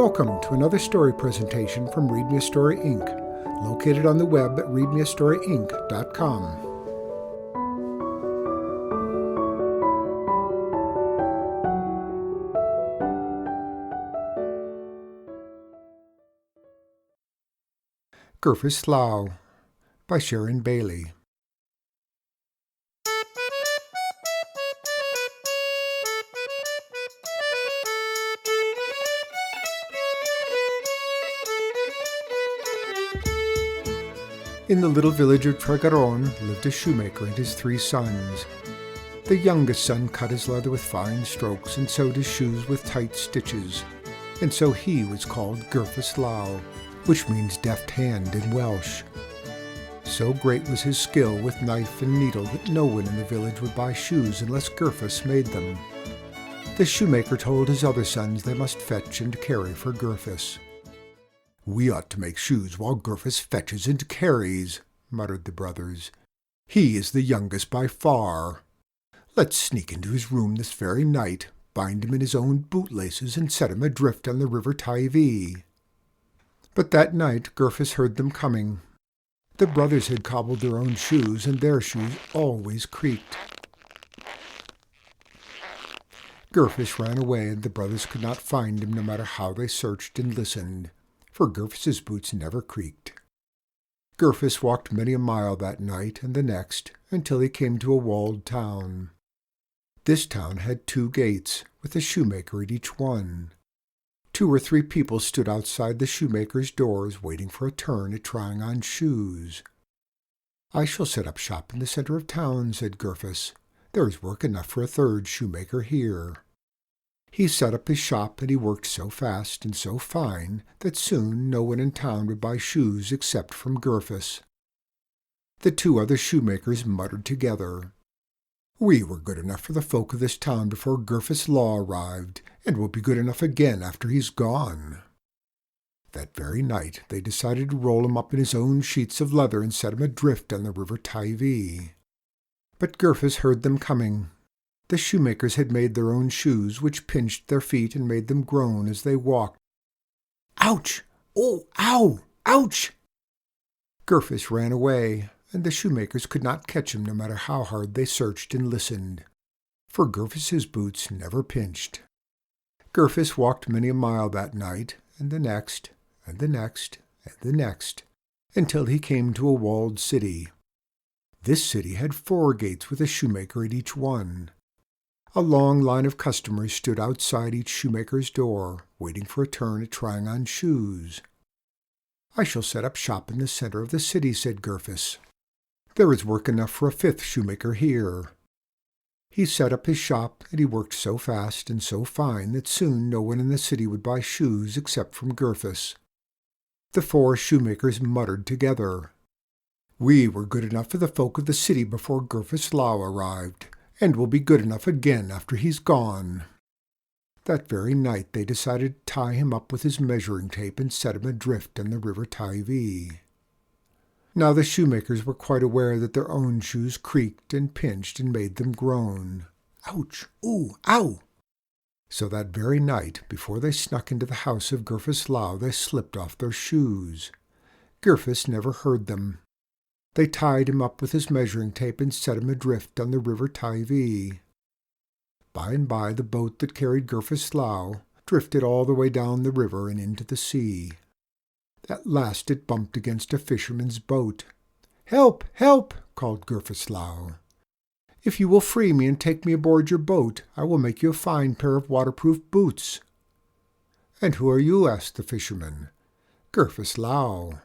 Welcome to another story presentation from Read Me a Story Inc., located on the web at readmeastoryinc.com. Gyffes Llaw by Sharon Bailey. In the little village of Tregaron lived a shoemaker and his 3 sons. The youngest son cut his leather with fine strokes and sewed his shoes with tight stitches, and so he was called Gyffes Llaw, which means deft hand in Welsh. So great was his skill with knife and needle that no one in the village would buy shoes unless Gyffes made them. The shoemaker told his other sons they must fetch and carry for Gyffes. "We ought to make shoes while Gyffes fetches and carries," muttered the brothers. "He is the youngest by far. Let's sneak into his room this very night, bind him in his own bootlaces, and set him adrift on the river Gyffes." But that night Gyffes heard them coming. The brothers had cobbled their own shoes, and their shoes always creaked. Gyffes ran away, and the brothers could not find him no matter how they searched and listened, for Gyffes's boots never creaked. Gyffes walked many a mile that night and the next until he came to a walled town. This town had 2 gates, with a shoemaker at each one. 2 or 3 people stood outside the shoemaker's doors waiting for a turn at trying on shoes. "I shall set up shop in the center of town," said Gyffes. "There is work enough for a 3rd shoemaker here." He set up his shop, and he worked so fast and so fine that soon no one in town would buy shoes except from Gyffes. The 2 other shoemakers muttered together, "We were good enough for the folk of this town before Gyffes Llaw arrived, and will be good enough again after he's gone." That very night they decided to roll him up in his own sheets of leather and set him adrift on the river Gyffes. But Gyffes heard them coming. The shoemakers had made their own shoes, which pinched their feet and made them groan as they walked. "Ouch! Oh, ow! Ouch!" Gyffes ran away, and the shoemakers could not catch him no matter how hard they searched and listened, for Gyffes's boots never pinched. Gyffes walked many a mile that night, and the next, and the next, and the next, until he came to a walled city. This city had 4 gates with a shoemaker at each one. A long line of customers stood outside each shoemaker's door, waiting for a turn at trying on shoes. "I shall set up shop in the center of the city," said Gyffes. "There is work enough for a 5th shoemaker here." He set up his shop, and he worked so fast and so fine that soon no one in the city would buy shoes except from Gyffes. The 4 shoemakers muttered together, "We were good enough for the folk of the city before Gyffes Llaw arrived, and will be good enough again after he's gone." That very night they decided to tie him up with his measuring tape and set him adrift on the river Gyffes. Now the shoemakers were quite aware that their own shoes creaked and pinched and made them groan. "Ouch! Ooh! Ow!" So that very night, before they snuck into the house of Gyffes Llaw, they slipped off their shoes. Gyffes never heard them. They tied him up with his measuring tape and set him adrift on the river Gyffes. By and by the boat that carried Gyffes Llaw drifted all the way down the river and into the sea. At last it bumped against a fisherman's boat. "Help! Help!" called Gyffes Llaw. "If you will free me and take me aboard your boat, I will make you a fine pair of waterproof boots." "And who are you?" asked the fisherman. "Gyffes Llaw."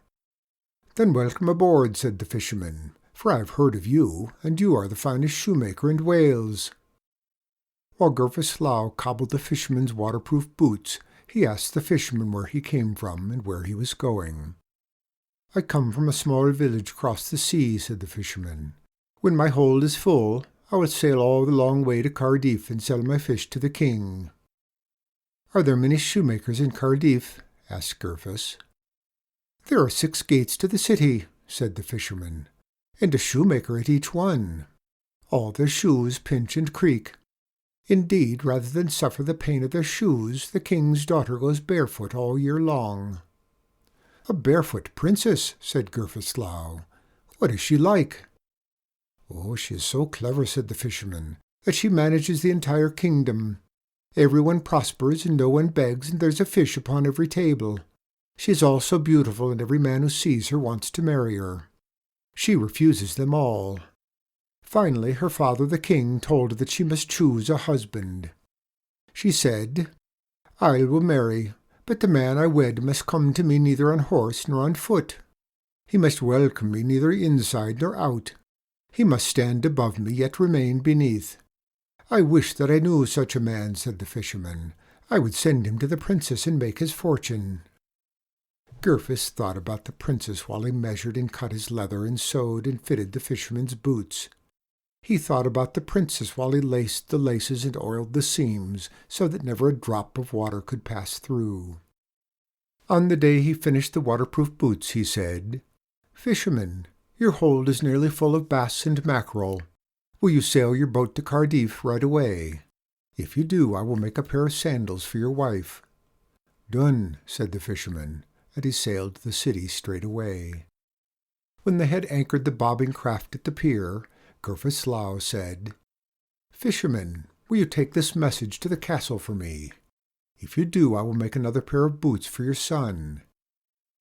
"Then welcome aboard," said the fisherman, "for I have heard of you, and you are the finest shoemaker in Wales." While Gyffes Llaw cobbled the fisherman's waterproof boots, he asked the fisherman where he came from and where he was going. "I come from a small village across the sea," said the fisherman. "When my hold is full, I will sail all the long way to Cardiff and sell my fish to the king." "Are there many shoemakers in Cardiff?" asked Gyffes. "There are 6 gates to the city," said the fisherman, "and a shoemaker at each one. All their shoes pinch and creak. Indeed, rather than suffer the pain of their shoes, the king's daughter goes barefoot all year long." "A barefoot princess," said Gyffes Llaw. "What is she like?" "Oh, she is so clever," said the fisherman, "that she manages the entire kingdom. Everyone prospers and no one begs, and there's a fish upon every table. She is all so beautiful, and every man who sees her wants to marry her. She refuses them all. Finally, her father the king told her that she must choose a husband. She said, 'I will marry, but the man I wed must come to me neither on horse nor on foot. He must welcome me neither inside nor out. He must stand above me, yet remain beneath.' I wish that I knew such a man," said the fisherman. "I would send him to the princess and make his fortune." Gyffes thought about the princess while he measured and cut his leather and sewed and fitted the fisherman's boots. He thought about the princess while he laced the laces and oiled the seams so that never a drop of water could pass through. On the day he finished the waterproof boots, he said, "Fisherman, your hold is nearly full of bass and mackerel. Will you sail your boat to Cardiff right away? If you do, I will make a pair of sandals for your wife." "Done," said the fisherman, and he sailed to the city straight away. When they had anchored the bobbing craft at the pier, Gyffes Llaw said, "Fisherman, will you take this message to the castle for me? If you do, I will make another pair of boots for your son."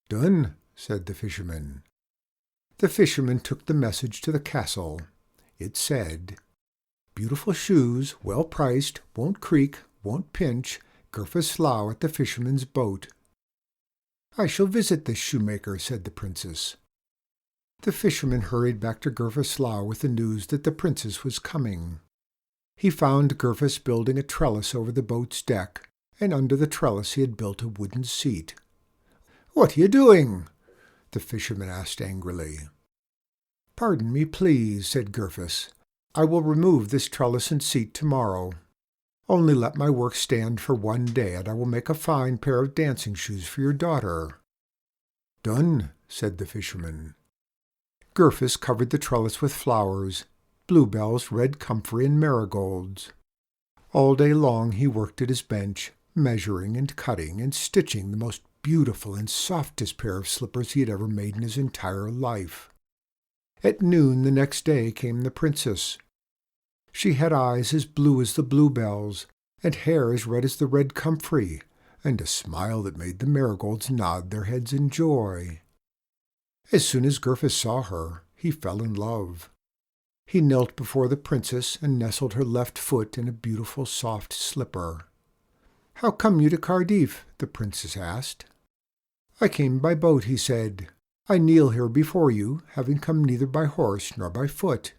"Done," said the fisherman. The fisherman took the message to the castle. It said, "Beautiful shoes, well priced, won't creak, won't pinch, Gyffes Llaw at the fisherman's boat." "I shall visit this shoemaker," said the princess. The fisherman hurried back to Gyffes Llaw with the news that the princess was coming. He found Gyffes building a trellis over the boat's deck, and under the trellis he had built a wooden seat. "What are you doing?" the fisherman asked angrily. "Pardon me, please," said Gyffes. "I will remove this trellis and seat tomorrow. Only let my work stand for one day, and I will make a fine pair of dancing shoes for your daughter." "Done," said the fisherman. Gyffes covered the trellis with flowers, bluebells, red comfrey, and marigolds. All day long he worked at his bench, measuring and cutting and stitching the most beautiful and softest pair of slippers he had ever made in his entire life. At noon the next day came the princess. She had eyes as blue as the bluebells, and hair as red as the red comfrey, and a smile that made the marigolds nod their heads in joy. As soon as Gyffes saw her, he fell in love. He knelt before the princess and nestled her left foot in a beautiful soft slipper. "How come you to Cardiff?" the princess asked. "I came by boat," he said. "I kneel here before you, having come neither by horse nor by foot."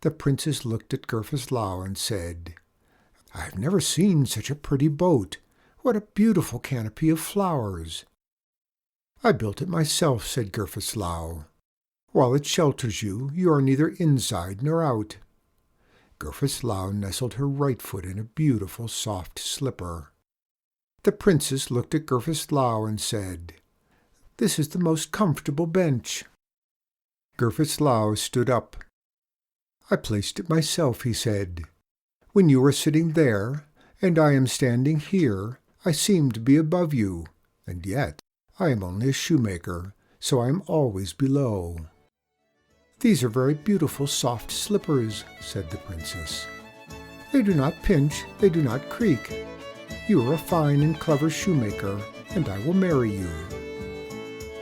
The princess looked at Gyffes Llaw and said, "I have never seen such a pretty boat. What a beautiful canopy of flowers!" "I built it myself," said Gyffes Llaw. "While it shelters you, you are neither inside nor out." Gyffes Llaw nestled her right foot in a beautiful soft slipper. The princess looked at Gyffes Llaw and said, "This is the most comfortable bench." Gyffes Llaw stood up. "I placed it myself," he said. "When you are sitting there, and I am standing here, I seem to be above you, and yet I am only a shoemaker, so I am always below." "These are very beautiful soft slippers," said the princess. "They do not pinch, they do not creak. You are a fine and clever shoemaker, and I will marry you."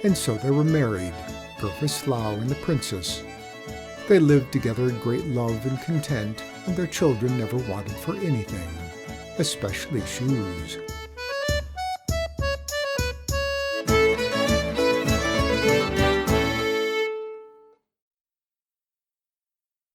And so they were married, Gyffes Llaw and the princess. They lived together in great love and content, and their children never wanted for anything, especially shoes.